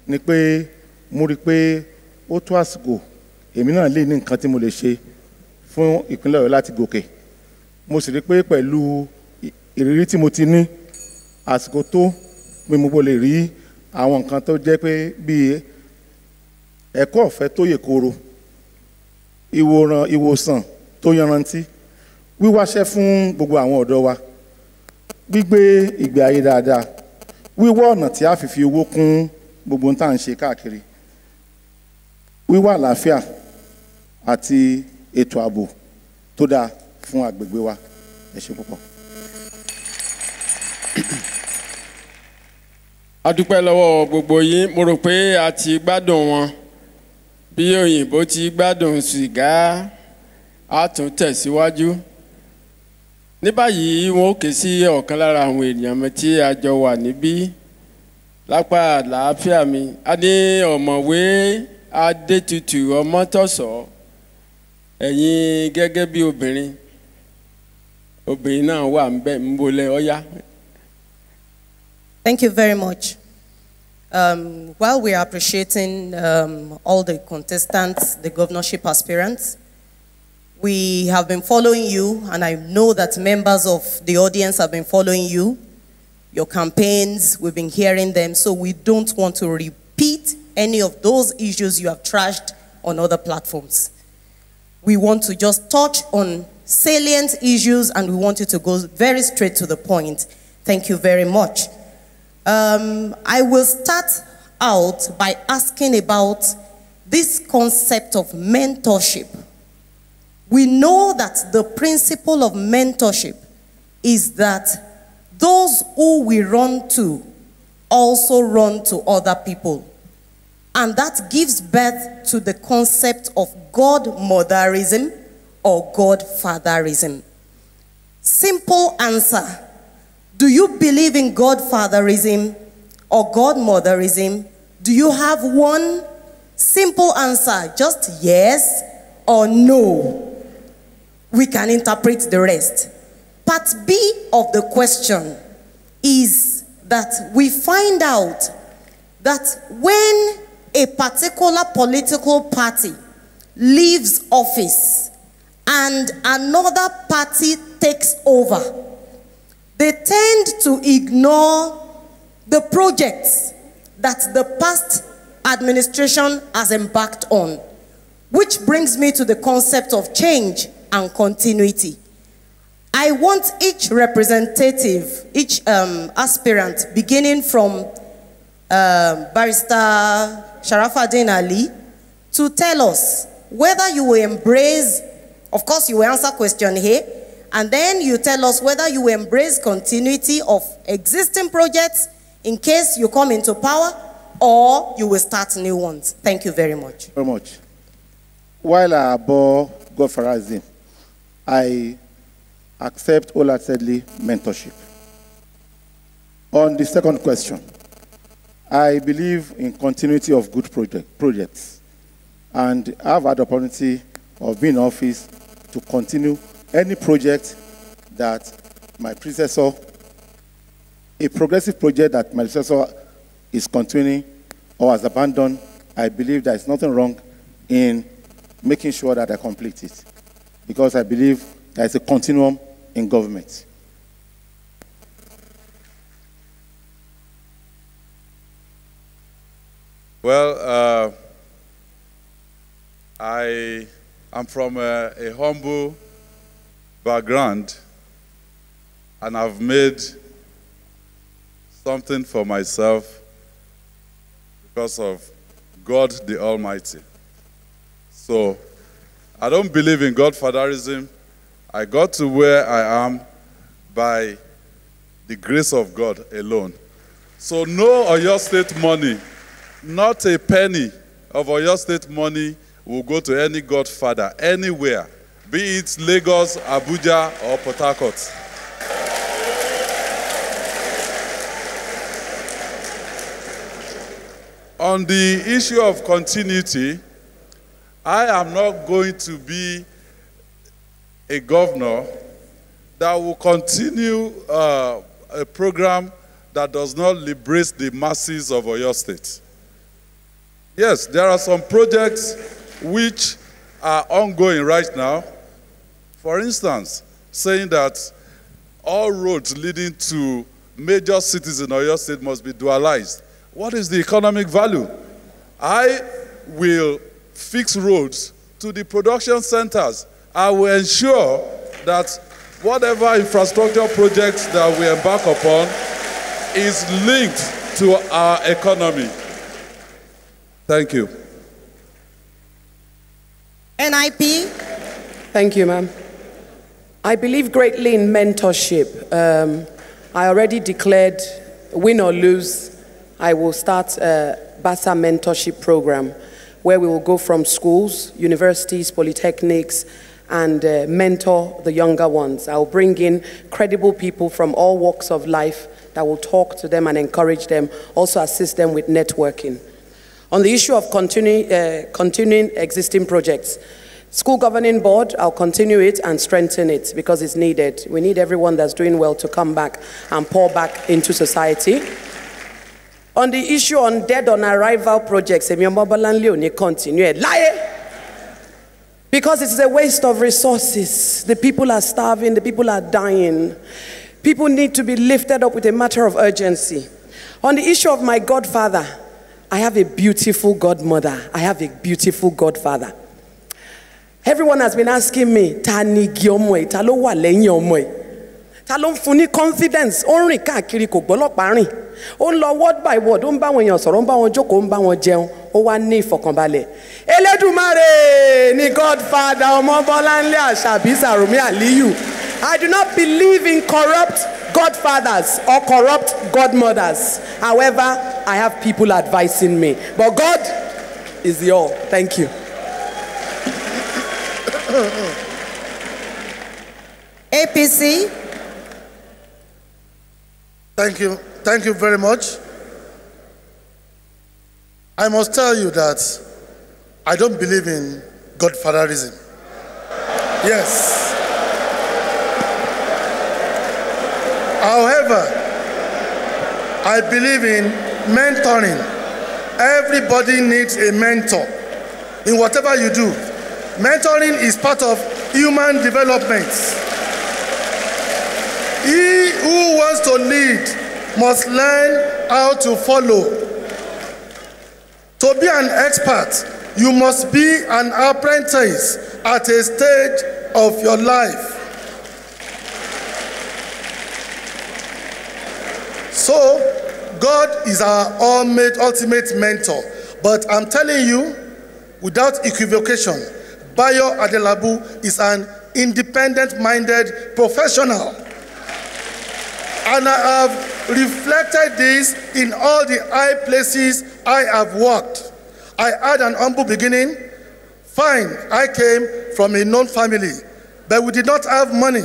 ni pé mo rí pé ó tó àsìkò èmi náà lè ní nǹkan tí mo lè ṣe fún ìpínlẹ̀ Ọ̀yọ́ láti gòkè. Mo sì rí pé pẹ̀lú ìrírí tí mo ti ní àsìkò tó pé mo lè rí àwọn nǹkan tó jẹ́ pé bíi ẹ̀kọ́ ọ̀fẹ́ tó yè kooro, ìwòsàn tó yanrantí, wíwáṣẹ́ fún gbogbo àwọn ọ̀dọ́ wa, gbígbé ìgbé ayé dáadáa, wíwá ọ̀nà tí a fi owó kún gbogbo tá à ń ṣe káàkiri, wíwá àlàáfíà àti ètò ààbò tó dáa fún agbègbè wa. Ẹ ṣé púpọ̀. A dúpẹ́ lọ́wọ́ gbogbo yín. Mo rò pé a ti gbádùn wọn. Bí òyìnbó ti gbádùn sìgá, a tún tẹ̀síwájú. Ní báyìí wọn ó ké sí ọ̀kan lára àwọn ènìyàn mi tí a jọ wà níbí lápá àlàáfíà mi. A ní ọ̀mọ̀wé Adétutù Ọmọ́tọ̀sọ́. Ẹ̀yin gẹ́gẹ́ bí obìnrin náà wà ń bolẹ̀ ọ̀yá. Thank you very much. While we are appreciating all the contestants, the governorship aspirants, we have been following you, and I know that members of the audience have been following you. Your campaigns, we've been hearing them, so we don't want to repeat any of those issues you have trashed on other platforms. We want to just touch on salient issues, and we want you to go very straight to the point. Thank you very much. I will start out by asking about this concept of mentorship. We know that the principle of mentorship is that those who we run to also run to other people. And that gives birth to the concept of godmotherism or godfatherism. Simple answer. Do you believe in godfatherism or godmotherism? Do you have one? Simple answer, just yes or no. We can interpret the rest. Part B of the question is that we find out that when a particular political party leaves office and another party takes over, they tend to ignore the projects that the past administration has embarked on, which brings me to the concept of change and continuity. I want each representative, each aspirant, beginning from Barrister Sharafadeen Alli, to tell us whether you will embrace, of course you will answer question here, and then you tell us whether you will embrace continuity of existing projects in case you come into power, or you will start new ones. Thank you very much. Very much. While I abhor godfatherism, I accept wholeheartedly mentorship. On the second question, I believe in continuity of good projects, and I've had the opportunity of being in office to continue any project that my predecessor, a progressive project that my predecessor is continuing or has abandoned. I believe there is nothing wrong in making sure that I complete it, because I believe there is a continuum in government. Well, I am from a humble background, and I've made something for myself because of God the Almighty. So I don't believe in godfatherism. I got to where I am by the grace of God alone. So no Oyo State money, not a penny of Oyo State money will go to any godfather anywhere, be it Lagos, Abuja, or Port Harcourt. On the issue of continuity, I am not going to be a governor that will continue a program that does not liberate the masses of Oyo State. Yes, there are some projects which are ongoing right now. For instance, saying that all roads leading to major cities in Oyo State must be dualized. What is the economic value? I will fix roads to the production centers. I will ensure that whatever infrastructure projects that we embark upon is linked to our economy. Thank you. NIP. Thank you, ma'am. I believe greatly in mentorship. I already declared, win or lose, I will start a BASA mentorship program where we will go from schools, universities, polytechnics, and mentor the younger ones. I will bring in credible people from all walks of life that will talk to them and encourage them, also assist them with networking. On the issue of continuing existing projects, School Governing Board, I'll continue it and strengthen it because it's needed. We need everyone that's doing well to come back and pour back into society. On the issue on dead on arrival projects, Bolanle continue. Lie! Because it's a waste of resources. The people are starving, the people are dying. People need to be lifted up with a matter of urgency. On the issue of my godfather, I have a beautiful godmother. I have a beautiful godfather. Everyone has been asking me, Tani Giomwe, Talo wa leyin omo. Talo funi confidence, on rin káàkiri kò gbọ́lọ́pàá rìn. Ó ń lọ word by word, ó ń bá wọn yàn sọ̀rọ̀, ó ń bá wọn jókòó, ó ń bá wọn jẹun, ó wá ní ìfọ̀kànbalẹ̀. Elédùmarè ni godfather ọmọ Bolanle, Ashabi, Sarumi, Alli. I do not believe in corrupt godfathers or corrupt godmothers. However, I have people advising me. But God is the all. Thank you. APC. Thank you. Thank you very much. I must tell you that I don't believe in godfatherism. Yes. However, I believe in mentoring. Everybody needs a mentor in whatever you do. Mentoring is part of human development. He who wants to lead must learn how to follow. To be an expert, you must be an apprentice at a stage of your life. So, God is our ultimate mentor. But I'm telling you, without equivocation, Bayo Adelabu is an independent-minded professional. And I have reflected this in all the high places I have worked. I had an humble beginning. Fine, I came from a known family, but we did not have money.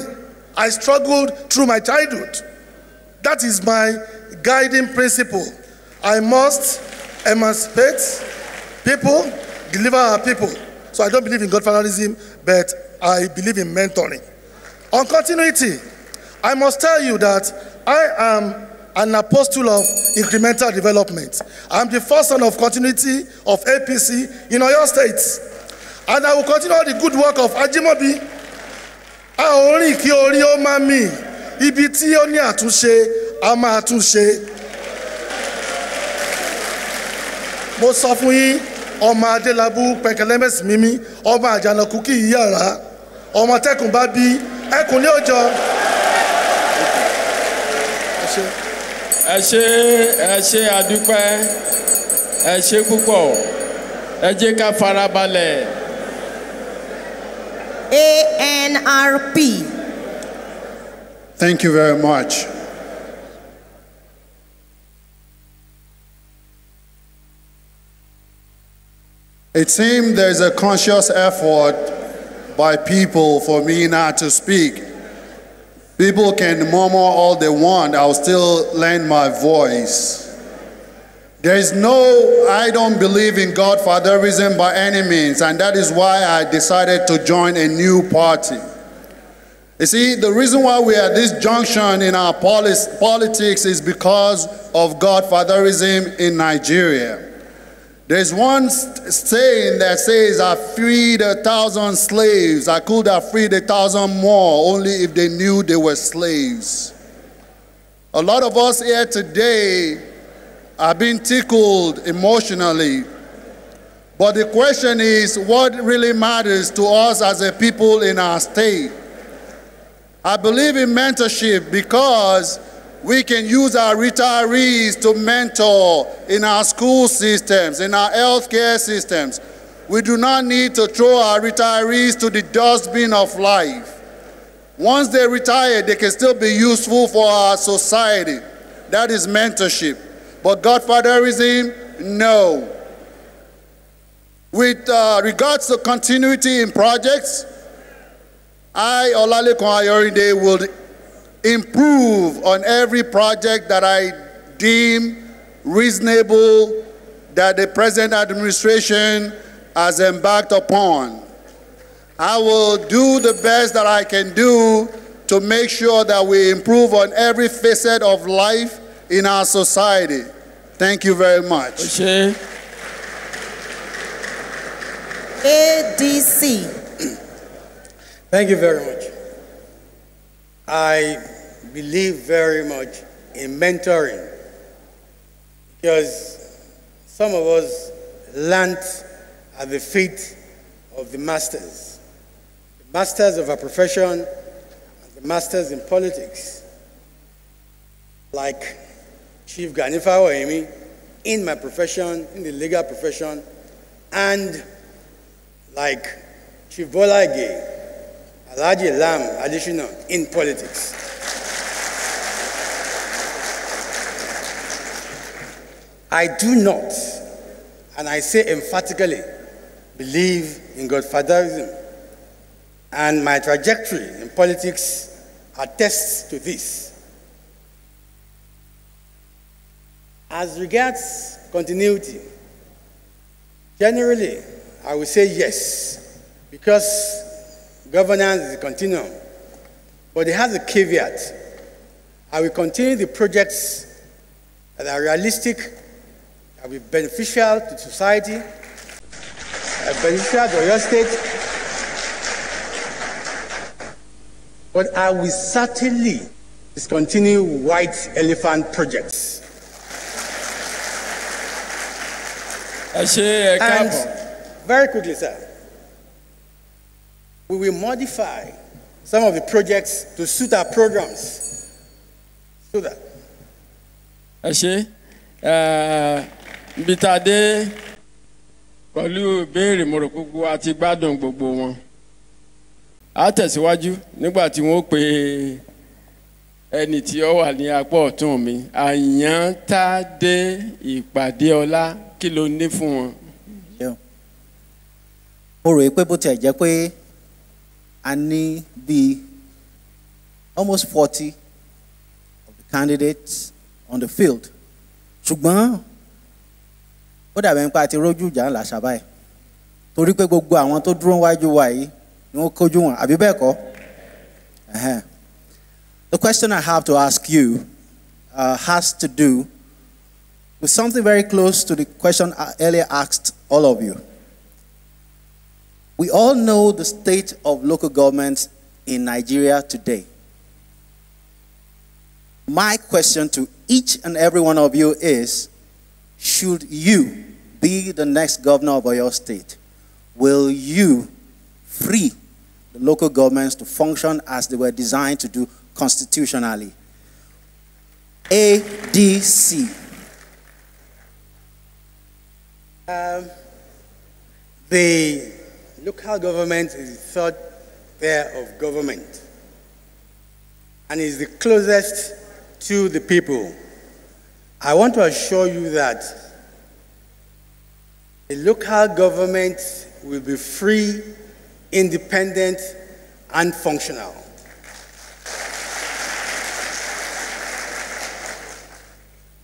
I struggled through my childhood. That is my guiding principle. I must emancipate people, deliver our people. So I don't believe in godfatherism, but I believe in mentoring. On continuity, I must tell you that I am an apostle of incremental development. I'm the first son of continuity of APC in Oyo State. And I will continue the good work of Ajimobi. Aori ki ori o mami, ibi tí ó ní àtúnṣe, a máa túnṣe. Mo sọ fún yín, ọmọ Adelabu pẹ̀kẹ̀lẹ́mẹ̀sì mímí, ọmọ àjànàkú kì í yàrá, ọmọ tẹ́kùn bá bí, ẹkùn ní òjò. Ẹ ṣé àdúpẹ́, ẹ ṣé púpọ̀, ẹ jẹ́ ká farabalẹ̀. ANRP. Thank you very much. It seems there's a conscious effort by people for me not to speak. People can murmur all they want, I'll still lend my voice. I don't believe in godfatherism by any means, and that is why I decided to join a new party. You see, the reason why we are at this junction in our politics is because of godfatherism in Nigeria. There's one saying that says, I freed 1,000 slaves. I could have freed 1,000 more only if they knew they were slaves. A lot of us here today are being tickled emotionally. But the question is, what really matters to us as a people in our state? I believe in mentorship because we can use our retirees to mentor in our school systems, in our healthcare systems. We do not need to throw our retirees to the dustbin of life. Once they retire, they can still be useful for our society. That is mentorship. But godfatherism, no. With regards to continuity in projects, I, Olalekan Ayorinde, will improve on every project that I deem reasonable that the present administration has embarked upon. I will do the best that I can do to make sure that we improve on every facet of life in our society. Thank you very much. Okay. ADC. Thank you very much. I believe very much in mentoring because some of us learned at the feet of the masters of our profession, and the masters in politics, like Chief Ganifa Oemi in my profession, in the legal profession, and like Chief Bolanle, Alhaji Lam Adishino in politics. I do not, and I say emphatically, believe in godfatherism, and my trajectory in politics attests to this. As regards continuity, generally, I would say yes, because governance is a continuum, but it has a caveat. I will continue the projects that are realistic, that will be beneficial to society, beneficial to your state, but I will certainly discontinue white elephant projects. And very quickly, sir, we will modify some of the projects to suit our programs. So that. Bitade pẹ̀lú ìbéèrè mo rò gbogbo àti gbádùn gbogbo wọn. A tẹ̀síwájú nígbà tí wọ́n pe ẹni tí ó wà ní apá ọ̀tún mi, Àyàntádé ìpàdé ọlá, kí ló ní fún wọn? Mo rò pé bó tiẹ̀ jẹ́ pé a ní bíi almost 40 of the candidates on the field. Ṣùgbọ́n ó dàbẹ̀ nípa àti rójú ìjà ńlá ṣàbáyé torí pé gbogbo àwọn tó dúró wájú wa yìí ni wọ́n kójú wọn, àbí bẹ́ẹ̀ kọ́? The question I have to ask you has to do with something very close to the question I earlier asked all of you. We all know the state of local government in Nigeria today. My question to each and every one of you is, should you be the next governor of your state, will you free the local governments to function as they were designed to do constitutionally? ADC. The local government is the third tier of government and is the closest to the people. I want to assure you that the local government will be free, independent, and functional.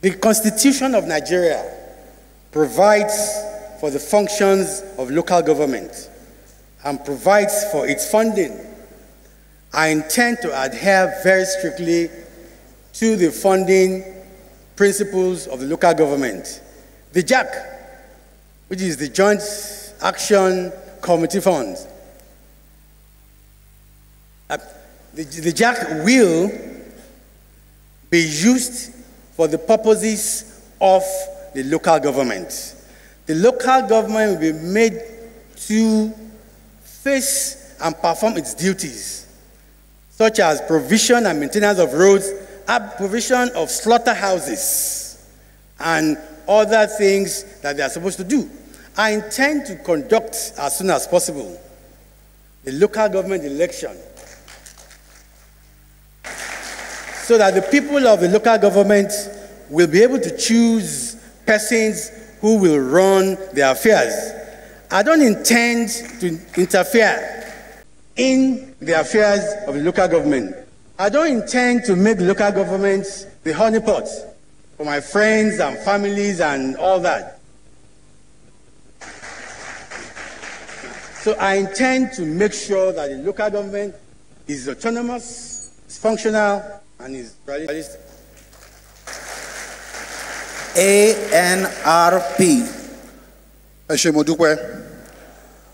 The Constitution of Nigeria provides for the functions of local government and provides for its funding. I intend to adhere very strictly to the funding principles of the local government. The JAC which is the Joint Action Committee Funds. The JAC will be used for the purposes of the local government. The local government will be made to face and perform its duties, such as provision and maintenance of roads, provision of slaughterhouses, and other things that they are supposed to do. I intend to conduct as soon as possible the local government election so that the people of the local government will be able to choose persons who will run their affairs. I don't intend to interfere in the affairs of the local government. I don't intend to make the local government the honeypot for my friends and families and all that. So I intend to make sure that the local government is autonomous, is functional, and is realistic. ANRP. Ẹ ṣé mo dúpẹ́.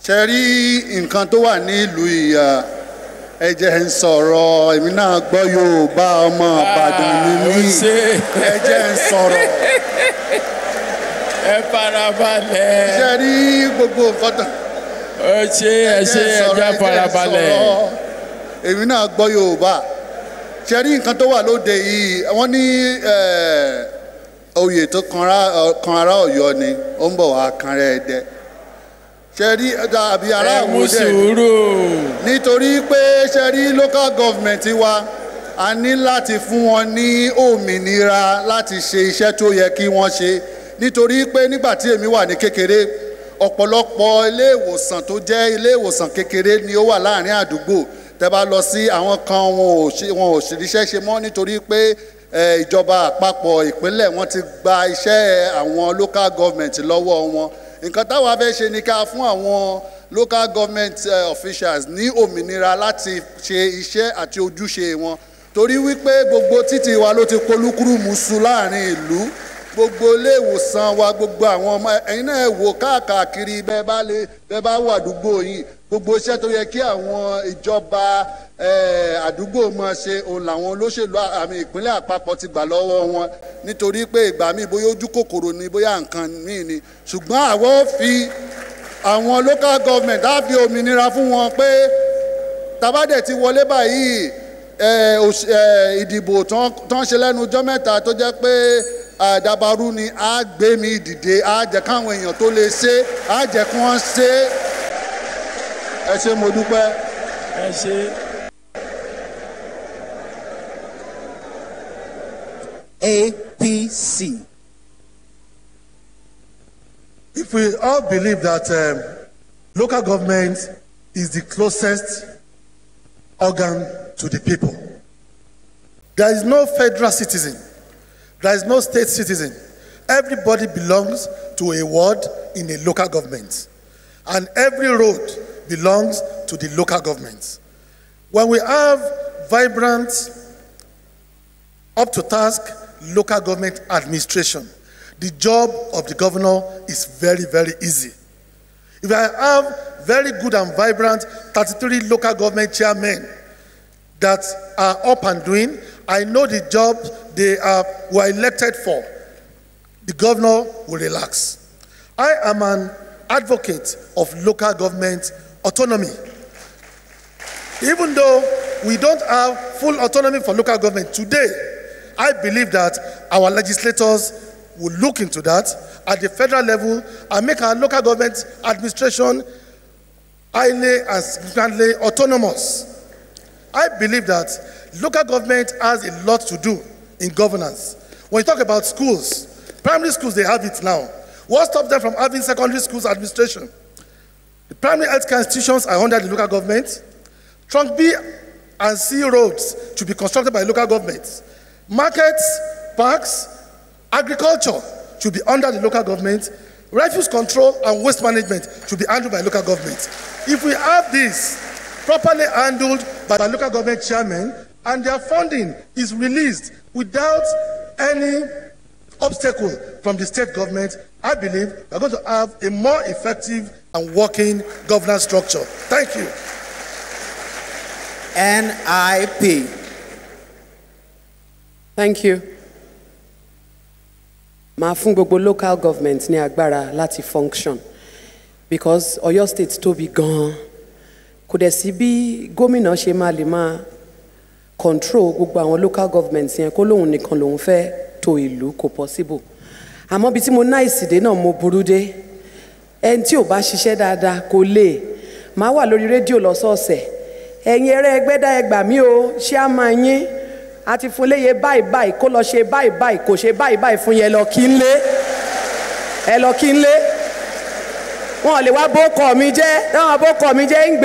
Ṣé rí nǹkan tó wà nílùú ìyá ẹ jẹ́ ń sọ̀rọ̀ èmi náà gbọ́ Yorùbá ọmọ Ìbàdàn ni mí ẹ jẹ́ ń sọ̀rọ̀. Ẹ farabalẹ̀. Ṣé rí gbogbo nǹkan tó. Ẹ jẹ́ farabalẹ̀. Èmi náà gbọ́ Yorùbá. Ṣé rí nǹkan tó wà lóde yìí wọ́n ní oyè tó kan ará Ọ̀yọ́ ni ó ń bọ̀ wá kan rẹ̀ Ẹdẹ. Ṣé rí àbí ará Àwòdẹ nítorí pé ṣé rí local government wa a ní láti fún wọn ní òmìnira láti ṣe iṣẹ́ tó yẹ kí wọ́n ṣe nítorí pé nígbà tí èmi wà ní kékeré ọ̀pọ̀lọpọ̀ ilé ìwòsàn tó jẹ́ ilé ìwòsàn kékeré ni ó wà láàrin àdúgbò tẹ́ bá lọ sí àwọn kan wọn ò ṣiṣẹ́ ṣe mọ́ nítorí pé ìjọba àpapọ̀ ìpínlẹ̀ wọn ti gba iṣẹ́ àwọn local government lọ́wọ́ wọn. Nǹkan táwa fẹ́ ṣe ni ká fún àwọn local government officials ní òmìnira láti ṣe iṣẹ́ àti ojúṣe wọn torí wípé gbogbo títì wa ló ti polúkúrú musu láàrin ìlú gbogbo ilé ìwòsàn wa gbogbo àwọn ọmọ ẹ̀yin náà wò káàkiri bẹ́ẹ̀ bá wà àdúgbò yìí gbogbo iṣẹ́ tó yẹ kí àwọn ìjọba àdúgbò máa ṣe òun làwọn olóṣèlú àmì ìpínlẹ̀ àpapọ̀ ti gbà lọ́wọ́ wọn nítorí pé ìgbà míì bóyá ojú kòkòrò ni bóyá nǹkan míì ni ṣùgbọ́n àwọn fi àwọn local government á fi òmìnira fún wọn pé tabadẹ̀ ti wọlé báyìí ìdìbò tán ṣe lẹ́nu ọjọ́ mẹ́ta tó jẹ́ pé àdàbàrú ni á gbé mi dìde á jẹ́ káwọn èèyàn tó lè ṣe á jẹ́ kí wọ́n ṣe ẹ ṣé mo dúpẹ́. Ẹ ṣé. APC. If we all believe that local government is the closest organ to the people, there is no federal citizen, there is no state citizen. Everybody belongs to a ward in a local government, and every road belongs to the local government. When we have vibrant, up-to-task local government administration, the job of the governor is very, very easy. If I have very good and vibrant 33 local government chairmen that are up and doing, I know the job they were elected for, the governor will relax. I am an advocate of local government autonomy. Even though we don't have full autonomy for local government today, I believe that our legislators will look into that at the federal level and make our local government administration highly and significantly autonomous. I believe that local government has a lot to do in governance. When you talk about schools, primary schools, they have it now. What stops them from having secondary schools administration? The primary healthcare institutions are under the local government. Trunk B and C roads should be constructed by local governments. Markets, parks, agriculture should be under the local government. Refuse control and waste management should be handled by local government. If we have this properly handled by the local government chairmen and their funding is released without any obstacle from the state government, I believe we're going to have a more effective and working governance structure. Thank you. NIP. Thank you. Màá fún gbogbo local government ní agbára láti function because Ọ̀yọ́ state tóbi gan-an. Kò dẹ̀ sí bí gómìnà ṣe máa lè máa control gbogbo àwọn local government yẹn kó lóun nìkan lòun fẹ́ tó ìlú kò possible. Àmọ́ bí tí mo ná ìsìdé náà mo burú dé. Ẹni tí ò bá ṣiṣẹ́ dáadáa kò lè. Màá wà lórí rédíò lọ́sọ̀ọ̀sẹ̀. Ẹ̀yin ẹrẹ́ ẹgbẹ́dá ẹgbà mí o, ṣé a máa yín? Àti fún léye báyìí báyìí kó lọ ṣe báyìí báyìí kò ṣe báyìí báyìí fún yẹn lọ kí n lé. Ẹ lọ kí n lé. Wọ́n lè wá bókọ̀ mi jẹ́, táwọn bókọ̀ mi jẹ́ ń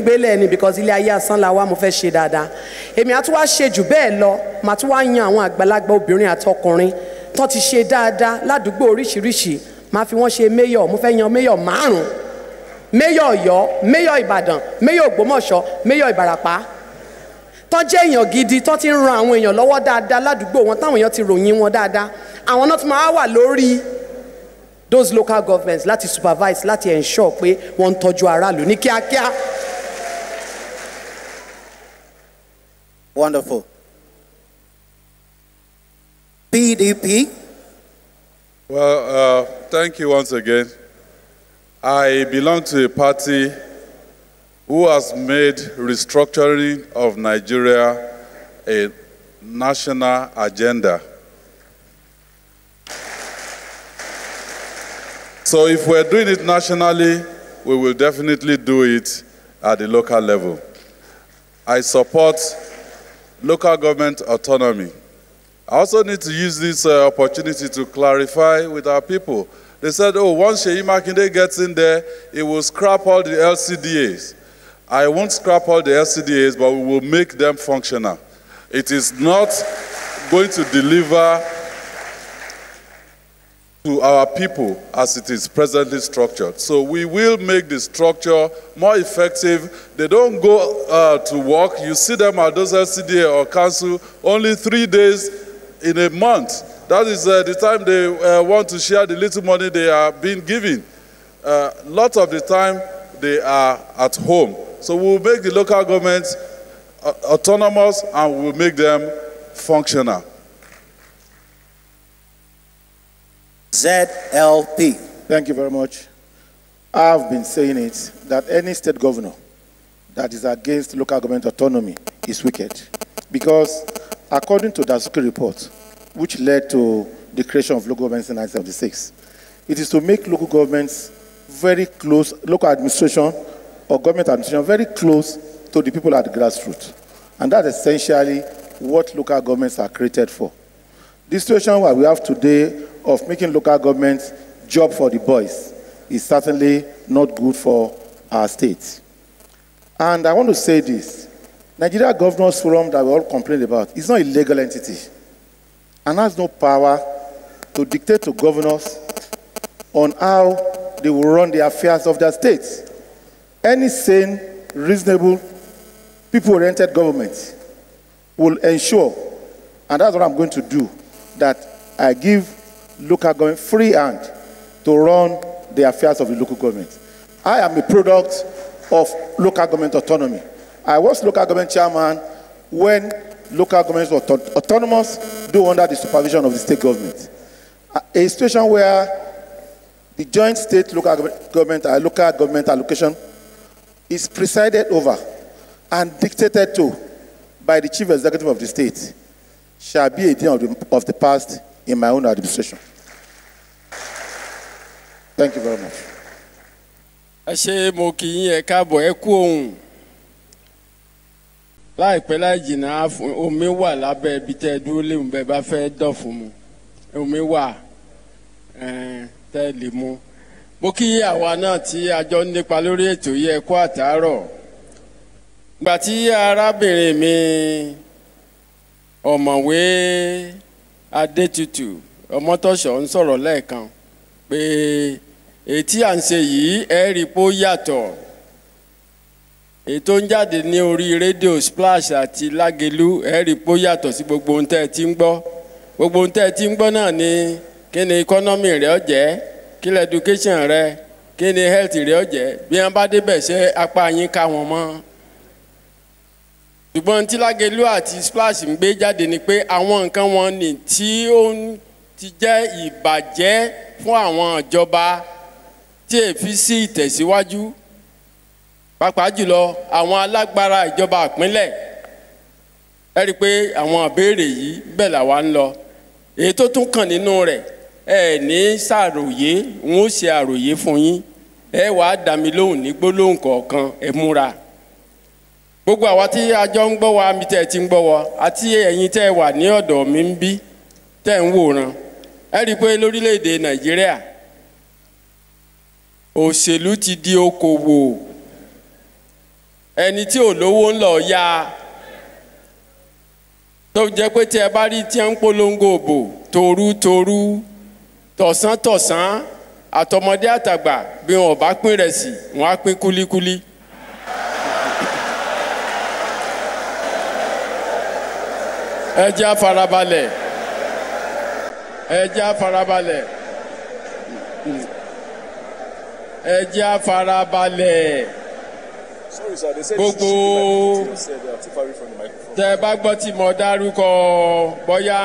gbélé ni because ilé ayé asán la wá mo fẹ́ ṣe dáadáa. Èmi á tún wá ṣe jù bẹ́ẹ̀ lọ, màá tún wá yan àwọn àgbàlagbà obìnrin àtọkùnrin tó ti ṣe dáadáa ládùúgbò oríṣiríṣi, màá fi wọ́n ṣe mayor, mo fẹ́ yan mayor 5. Mayor Ọ̀yọ́, mayor Ìbàdàn, mayor Ògbómọ̀ṣọ́, mayor Ìbàràpá. Tó jẹ́ èèyàn gidi tó ti ń ran àwọn èèyàn lọ́wọ́ dáadáa ládùúgbò wọn táwọn èèyàn ti ròyìn wọn dáadáa. Àwọn náà tún máa wà lórí those local governments láti supervise láti ensure pé wọ́n ń tọ́jú aráàlú ní kíákíá. Wonderful. PDP. Well, thank you once again. I belong to a party who has made restructuring of Nigeria a national agenda. So if we're doing it nationally, we will definitely do it at the local level. I support local government autonomy. I also need to use this opportunity to clarify with our people. They said, oh, once Seyi Makinde gets in there, it will scrap all the LCDAs. I won't scrap all the LCDAs, but we will make them functional. It is not going to deliver to our people as it is presently structured. So we will make the structure more effective. They don't go to work. You see them at those LCDA or council only 3 days in a month. That is the time they want to share the little money they are being given. Lots of the time they are at home. So we'll make the local governments autonomous and we'll make them functional. ZLP. Thank you very much. I've been saying it, that any state governor that is against local government autonomy is wicked. Because according to the Dasuki report, which led to the creation of local governments in 1976, it is to make local governments very close, local administration or government administration very close to the people at the grassroots. And that's essentially what local governments are created for. The situation where we have today of making local governments job for the boys is certainly not good for our state. And I want to say this, Nigeria Governors Forum that we all complain about is not a legal entity and has no power to dictate to governors on how they will run the affairs of their states. Any sane, reasonable, people-oriented government will ensure, and that's what I'm going to do, that I give local government free hand to run the affairs of the local government. I am a product of local government autonomy. I was local government chairman when local governments were autonomous, though under the supervision of the state government. A situation where the joint state local government and local government allocation is presided over and dictated to by the chief executive of the state shall be a thing of the past in my own administration. Thank you very much. Ṣé mo kí yín ẹ káàbọ̀ ẹ kú ohùn láìpẹ́ láì jìnnà omi wà lábẹ́ ibi tẹ́ ẹ dúró léwu bẹ́ẹ̀ bá fẹ́ dọ̀ fún mu omi wà tẹ́ ẹ lè mu. Mo kí àwa náà tí a jọ nípa lórí ètò yìí ẹ kú àtàárọ̀. Ìgbà tí arábìnrin mi ọ̀mọ̀wé Adétutù Ọmọtọ́ṣọ̀ ń sọ̀rọ̀ lẹ́ẹ̀kan pé ètí à ń ṣe yìí ẹ rí pó yàtọ̀ ètò ń jáde ní orí rédíò Splash àti Lágelú ẹ rí pó yàtọ̀ sí gbogbo ohun tẹ́ ẹ ti ń gbọ́ gbogbo ohun tẹ́ ẹ ti ń gbọ́ náà ni kí ni economy rẹ̀ ó jẹ́, kí ni education rẹ̀, kí ni health rẹ̀ ó jẹ́, bí wọ́n bá débẹ̀ ṣe apá yín ká wọn mọ́. Ṣùgbọ́n tí Lágelú àti Splash ń gbé jáde ni pé àwọn nǹkan wọn ni tí ó ti jẹ́ ìbàjẹ́ fún àwọn ìjọba tí èfi sí ìtẹ̀síwájú, pàápàá jùlọ àwọn alágbára ìjọba ìpínlẹ̀. Ẹ rí i pé àwọn ìbéèrè yìí bẹ́ẹ̀ làwa ń lọ. Èyí tó tún kàn nínú rẹ̀ ẹ ní ṣàròyé, n ó ṣe àròyé fún yín, ẹ wàá dá mi lóhùn ní gbólóhùn kọ̀ọ̀kan, ẹ múra. Gbogbo àwa tí a jọ ń gbọ́ wa mi tẹ́ ẹ ti ń gbọ́ wa àti ẹ̀yin tẹ́ ẹ wà ní ọ̀dọ̀ mi ń bí tẹ́ ẹ ń wòran, ẹ rí i pé lórílẹ̀‐èdè Nàìjíríà òṣèlú ti di okòwò. Ẹni tí ò lówó ń lọ yá, tó jẹ́ pé tí ẹ bá rí tí ẹ ń polongo òbò torútorú, tọ̀sán-tọ̀sán, àtọmọdé àtàgbà, bí wọn ò bá pín ìrẹsì wọn á pín kúlíkúlí. Ẹ jẹ́ á farabalẹ̀, ẹ jẹ́ á farabalẹ̀, ẹ jẹ́ á farabalẹ̀. Gbogbo tẹ bá gbọ́ tí mo dárúkọ bóyá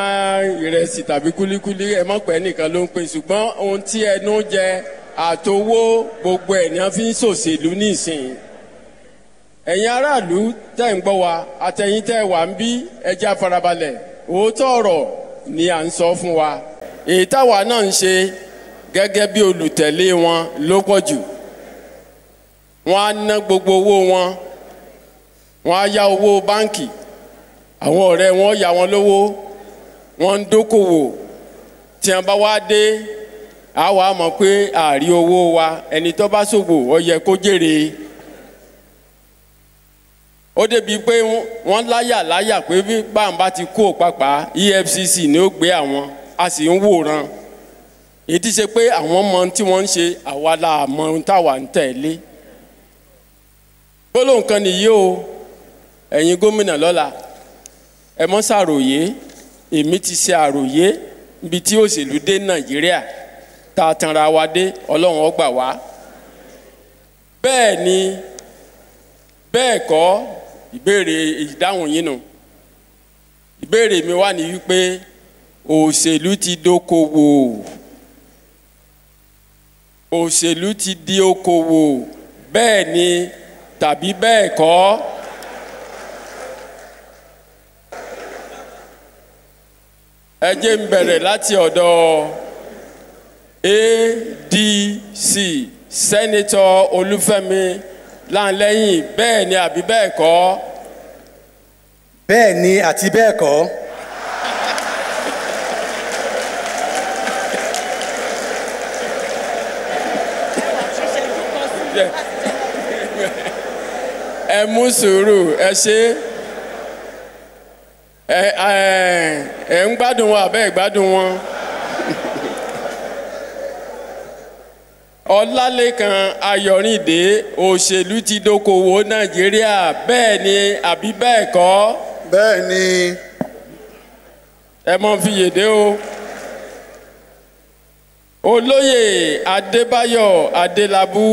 ìrẹsì tàbí kúlíkúlí, ẹ mọ̀ pé nìkan ló ń pè, ṣùgbọ́n ohun tí ẹnu jẹ àtowó gbogbo ẹ̀ ni wọ́n fi ń ṣòṣèlú nísìnyí. Ẹ̀yin aráàlú tẹ́ ń gbọ́ wa àtẹ̀yin tẹ́ wà ń bí, ẹ jẹ́ á farabalẹ̀. Òótọ́ ọ̀rọ̀ ni à ń sọ fún wa. Èyí táwa náà ń ṣe gẹ́gẹ́ bí olùtẹ̀lé wọn ló pọ̀ jù. Wọ́n á ná gbogbo owó wọn, wọ́n á yá owó báǹkì, àwọn ọ̀rẹ́ wọn yá wọn lówó, wọ́n ń dókòwò. Tí wọ́n bá wá dé, a wá mọ̀ pé àárí owó wa, ẹni tó bá ṣòwò ó yẹ kó jèrè. Ó débi pé wọ́n láyà pé bí báńbá ti kó pàpà EFCC ni ó gbé àwọn, a sì ń wòran. Èyí ti ṣe pé àwọn mọ tí wọ́n ń ṣe, àwa la mọ ohun táwa ń tẹ̀lé. Gbólóhùn kan nìyí o, ẹ̀yin gómìnà lọ́la, ẹ mọ́ ṣàròyé, èmi ti ṣe àròyé níbi tí òṣèlú dé Nàìjíríà, tá a tanra wa dé, Ọlọ́run ó gbà wá. Bẹ́ẹ̀ ni bẹ́ẹ̀ kọ́, ìbéèrè ìdáhùn yín nù. Ìbéèrè mi wà ní wípé òṣèlú ti dókòwò, òṣèlú ti di okòwò, bẹ́ẹ̀ ni tàbí bẹ́ẹ̀ kọ́? Ẹ jẹ́ n bẹ̀rẹ̀ láti ọ̀dọ̀ ADC Senator Olufemi Lanlehin, bẹ́ẹ̀ ni àbí bẹ́ẹ̀ kọ́? Bẹ́ẹ̀ ni àti bẹ́ẹ̀ kọ́. Ẹ mú sùúrù, ẹ ṣe. Ẹ ń gbádùn wọn àbẹ́ ìgbádùn wọn. Olalekan Ayorinde, òṣèlú ti dókòwò Nàìjíríà, bẹ́ẹ̀ ni àbí bẹ́ẹ̀ kọ́? Bẹ́ẹ̀ ni. Ẹ mọ̀ fi yèdè o. Olóyè Adebayo Adelabu,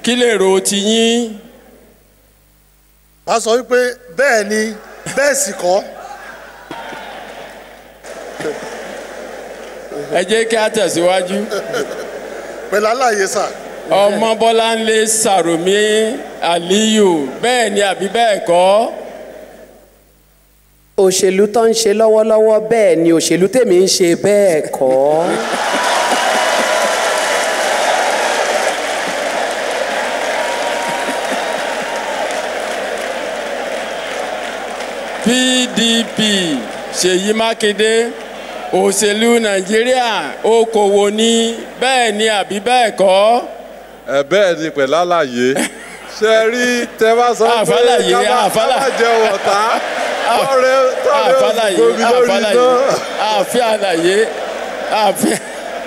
kí lèrò ti yín? A sọ wípé bẹ́ẹ̀ ni bẹ́ẹ̀ sì kọ́. Ẹ jẹ́ kí a tẹ̀síwájú. Pẹ̀lú àlàyé sà. Ọmọ Bolanle Sarumi Aliyu, bẹ́ẹ̀ ni àbí bẹ́ẹ̀ kọ́? Òṣèlú tó ń ṣe lọ́wọ́lọ́wọ́, bẹ́ẹ̀ ni òṣèlú tèmi ń ṣe, bẹ́ẹ̀ kọ́? PDP Seyi Makinde, òṣèlú Nàìjíríà okòwò ni, bẹ́ẹ̀ ni àbí bẹ́ẹ̀ kọ́? Bẹ́ẹ̀ ni pẹ̀lú àlàyé. Ṣé rí tẹ́ bá sọ pé ká má jẹ wọ̀tá tọ́rẹ́ gómi lórí iná. Àfi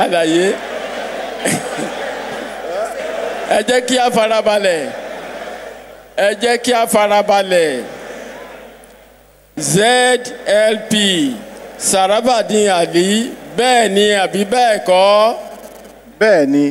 àlàyé. Ẹ jẹ́ kí a farabalẹ̀. Ẹ jẹ́ kí a farabalẹ̀. ZLP Sharafadeen Alli, bẹ́ẹ̀ ni àbí bẹ́ẹ̀ kọ́? bẹ́ẹ̀ ni